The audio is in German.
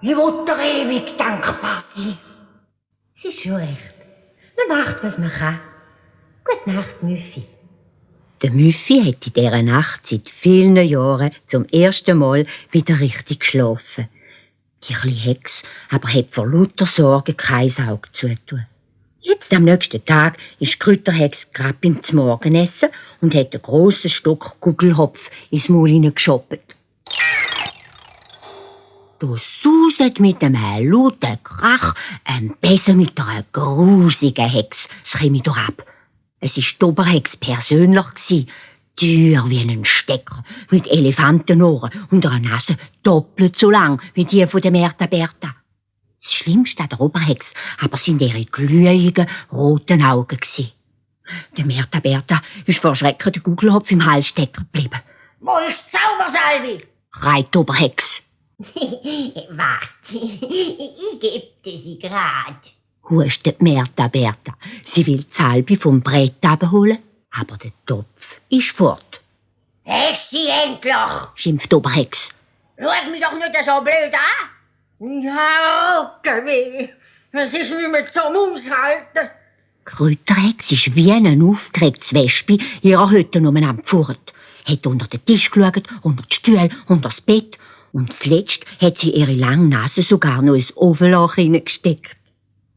Ich will dir ewig dankbar sein. Es ist schon recht. Man macht, was man kann. Gute Nacht, Müffi. Der Müffi hat in dieser Nacht seit vielen Jahren zum ersten Mal wieder richtig geschlafen. Die kleine Hex aber hat vor lauter Sorge kein Auge zutun. Jetzt am nächsten Tag ist die Kräuterhex gerade beim Zmorgenessen und hat einen grossen Stock Gugelhopf ins Maul hineingeschoppt. Da sauset mit einem lauten Krach ein Besen mit einer grusigen Hex das Chemie ab. Es war die Oberhex persönlich, teuer wie ein Stecker, mit Elefantenohren und einer Nase doppelt so lang wie die von der Märta Berta. Das Schlimmste an der Oberhex aber sind ihre glühigen, roten Augen. Der Märta Berta ist vor Schrecken der Gugelhopf im Hals stecken geblieben. Wo ist die Zaubersalbe? Schreit die Oberhex. Warte, ich gebe dir sie grad. Hustet Märta Berta. Sie will die Salbe vom Brett abholen, aber der Topf ist fort. Hast du sie endlich? Schimpft die Oberhex. Schau mich doch nicht so blöd an. Ja, Rockerweh. Es ist nicht mehr zum Aushalten. Die Kräuterhex ist wie ein aufgeregtes Wespe in ihrer Hütte umeinander gefurrt. Hat unter den Tisch geschaut, unter die Stühle, unter das Bett. Und zuletzt hat sie ihre lange Nase sogar noch ins Ofenloch hineingesteckt.